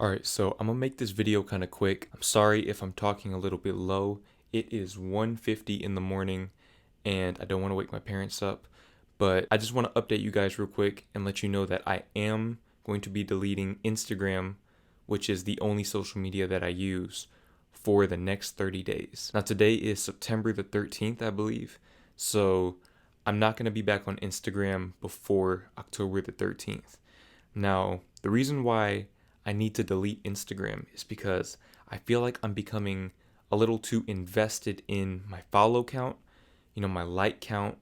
Alright, so I'm gonna make this video kind of quick. I'm sorry if I'm talking a little bit low. It is 1:50 in the morning and I don't want to wake my parents up, but I just want to update you guys real quick and let you know that I am going to be deleting Instagram, which is the only social media that I use for the next 30 days. Now today is September the 13th, I believe. So I'm not going to be back on Instagram before October the 13th. Now, the reason why I need to delete Instagram is because I feel like I'm becoming a little too invested in my follow count, my like count,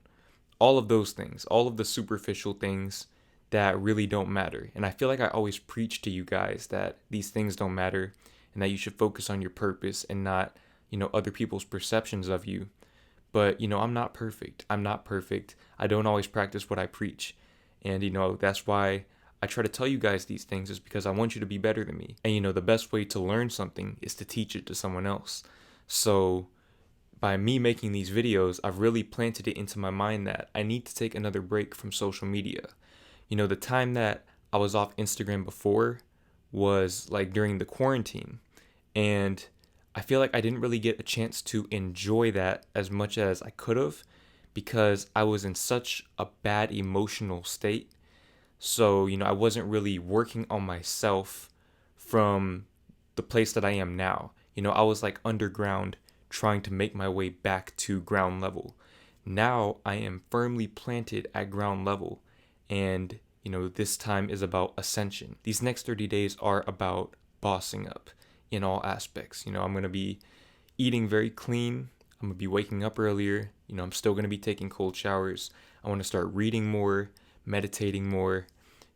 all of those things, all of the superficial things that really don't matter. And I feel like I always preach to you guys that these things don't matter and that you should focus on your purpose and not, other people's perceptions of you. But, I'm not perfect. I'm not perfect. I don't always practice what I preach. And, that's why I try to tell you guys these things is because I want you to be better than me. And, the best way to learn something is to teach it to someone else. So by me making these videos, I've really planted it into my mind that I need to take another break from social media. The time that I was off Instagram before was like during the quarantine. And I feel like I didn't really get a chance to enjoy that as much as I could have because I was in such a bad emotional state. So, I wasn't really working on myself from the place that I am now. I was like underground trying to make my way back to ground level. Now I am firmly planted at ground level. And, this time is about ascension. These next 30 days are about bossing up in all aspects. I'm going to be eating very clean. I'm going to be waking up earlier. I'm still going to be taking cold showers. I want to start reading more, meditating more.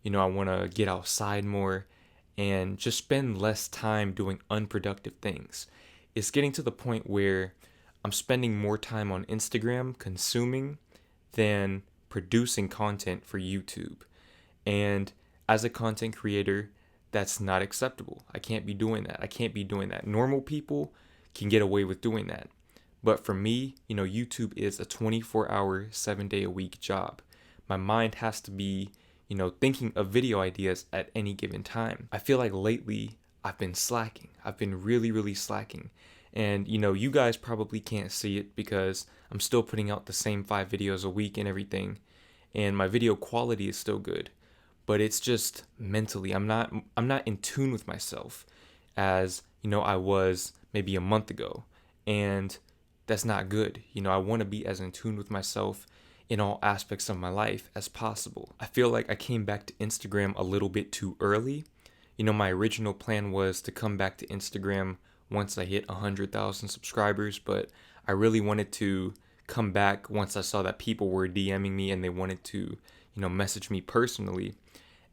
I want to get outside more and just spend less time doing unproductive things. It's getting to the point where I'm spending more time on Instagram consuming than producing content for YouTube. And as a content creator, that's not acceptable. I can't be doing that. I can't be doing that. Normal people can get away with doing that. But for me, YouTube is a 24-hour, 7-day-a-week job. My mind has to be, thinking of video ideas at any given time. I feel like lately I've been slacking. I've been really, really slacking. And, you guys probably can't see it because I'm still putting out the same 5 videos a week and everything. And my video quality is still good. But it's just mentally, I'm not in tune with myself as, I was maybe a month ago. And that's not good. I want to be as in tune with myself in all aspects of my life as possible. I feel like I came back to Instagram a little bit too early. My original plan was to come back to Instagram once I hit 100,000 subscribers, but I really wanted to come back once I saw that people were DMing me and they wanted to, message me personally.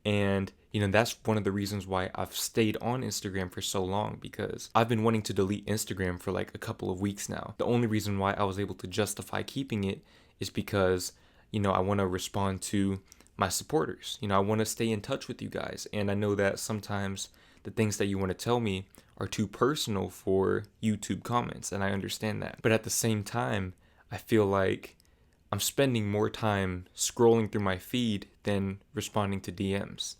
And, that's one of the reasons why I've stayed on Instagram for so long, because I've been wanting to delete Instagram for like a couple of weeks now. The only reason why I was able to justify keeping it is because, I want to respond to my supporters. I want to stay in touch with you guys. And I know that sometimes the things that you want to tell me are too personal for YouTube comments, and I understand that. But at the same time, I feel like I'm spending more time scrolling through my feed than responding to DMs.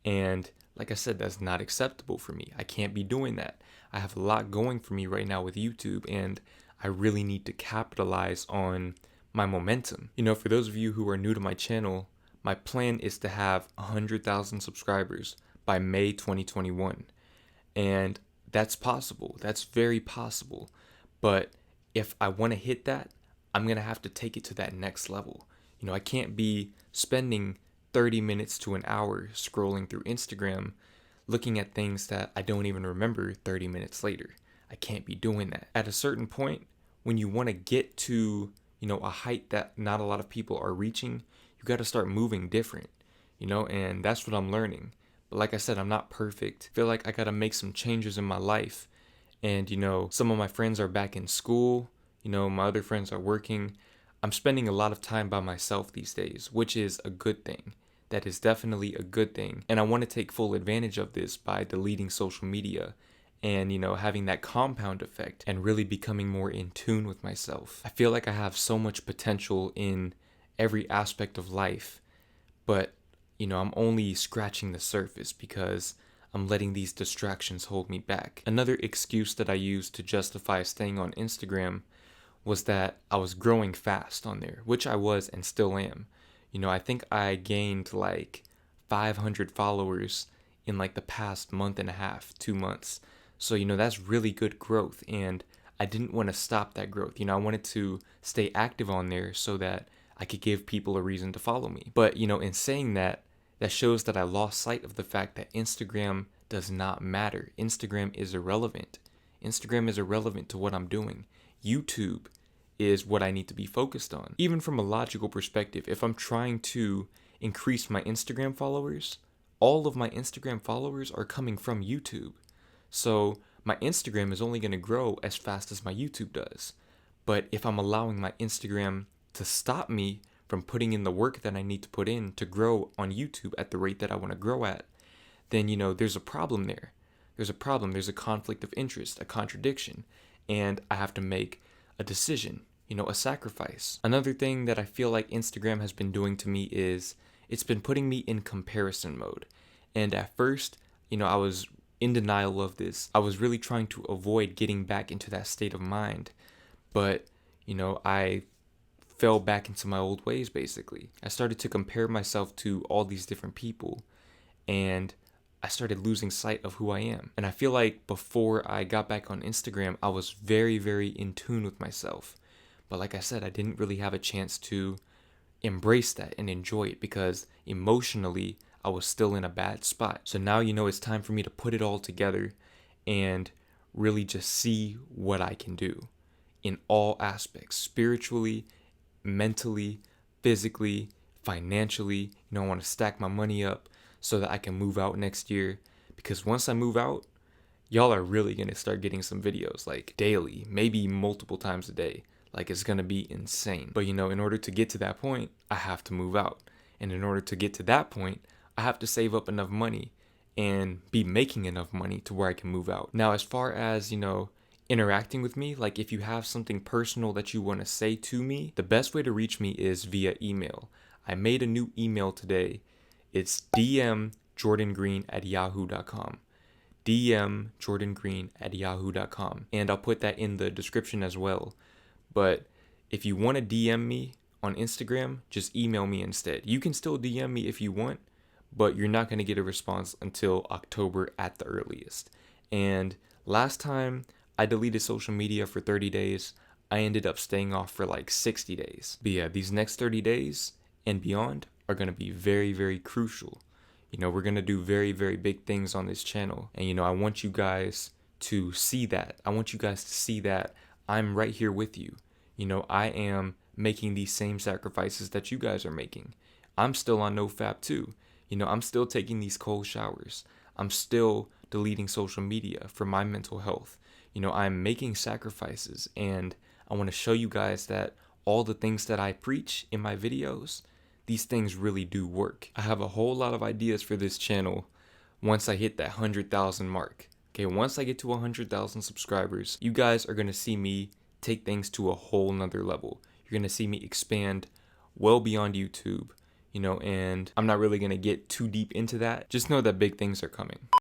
And like I said, that's not acceptable for me. I can't be doing that. I have a lot going for me right now with YouTube, and I really need to capitalize on my momentum. For those of you who are new to my channel, my plan is to have 100,000 subscribers by May 2021. And that's possible. That's very possible. But if I want to hit that, I'm going to have to take it to that next level. I can't be spending 30 minutes to an hour scrolling through Instagram looking at things that I don't even remember 30 minutes later. I can't be doing that. At a certain point, when you want to get to, a height that not a lot of people are reaching, you got to start moving different, and that's what I'm learning. But like I said, I'm not perfect. I feel like I got to make some changes in my life. And, some of my friends are back in school. My other friends are working. I'm spending a lot of time by myself these days, which is a good thing. That is definitely a good thing. And I want to take full advantage of this by deleting social media and, having that compound effect and really becoming more in tune with myself. I feel like I have so much potential in every aspect of life, but, I'm only scratching the surface because I'm letting these distractions hold me back. Another excuse that I used to justify staying on Instagram was that I was growing fast on there, which I was and still am. I think I gained like 500 followers in like the past month and a half, 2 months. So, that's really good growth. And I didn't want to stop that growth. I wanted to stay active on there so that I could give people a reason to follow me. But, in saying that, that shows that I lost sight of the fact that Instagram does not matter. Instagram is irrelevant. Instagram is irrelevant to what I'm doing. YouTube is what I need to be focused on. Even from a logical perspective, if I'm trying to increase my Instagram followers, all of my Instagram followers are coming from YouTube. So my Instagram is only going to grow as fast as my YouTube does. But if I'm allowing my Instagram to stop me from putting in the work that I need to put in to grow on YouTube at the rate that I want to grow at, then, there's a problem there. There's a problem. There's a conflict of interest, a contradiction, and I have to make a decision, a sacrifice. Another thing that I feel like Instagram has been doing to me is it's been putting me in comparison mode. And at first, I was in denial of this. I was really trying to avoid getting back into that state of mind. But, I fell back into my old ways, basically. I started to compare myself to all these different people, and I started losing sight of who I am. And I feel like before I got back on Instagram, I was very, very in tune with myself. But like I said, I didn't really have a chance to embrace that and enjoy it because emotionally, I was still in a bad spot. So now, it's time for me to put it all together and really just see what I can do in all aspects, spiritually, mentally, physically, financially. I want to stack my money up so that I can move out next year, because once I move out, y'all are really going to start getting some videos like daily, maybe multiple times a day. Like, it's going to be insane. But, in order to get to that point, I have to move out. And in order to get to that point, I have to save up enough money and be making enough money to where I can move out. Now, as far as, interacting with me, like if you have something personal that you want to say to me, the best way to reach me is via email. I made a new email today. It's dmjordangreen@yahoo.com. dmjordangreen@yahoo.com. And I'll put that in the description as well. But if you want to DM me on Instagram, just email me instead. You can still DM me if you want, but you're not going to get a response until October at the earliest. And last time I deleted social media for 30 days, I ended up staying off for like 60 days. But yeah, these next 30 days and beyond are going to be very, very crucial. We're going to do very, very big things on this channel. And, I want you guys to see that. I want you guys to see that I'm right here with you. I am making these same sacrifices that you guys are making. I'm still on NoFap too. I'm still taking these cold showers. I'm still deleting social media for my mental health. I'm making sacrifices, and I want to show you guys that all the things that I preach in my videos, these things really do work. I have a whole lot of ideas for this channel once I hit that 100,000 mark. Okay, once I get to 100,000 subscribers, you guys are going to see me take things to a whole nother level. You're going to see me expand well beyond YouTube, and I'm not really going to get too deep into that. Just know that big things are coming.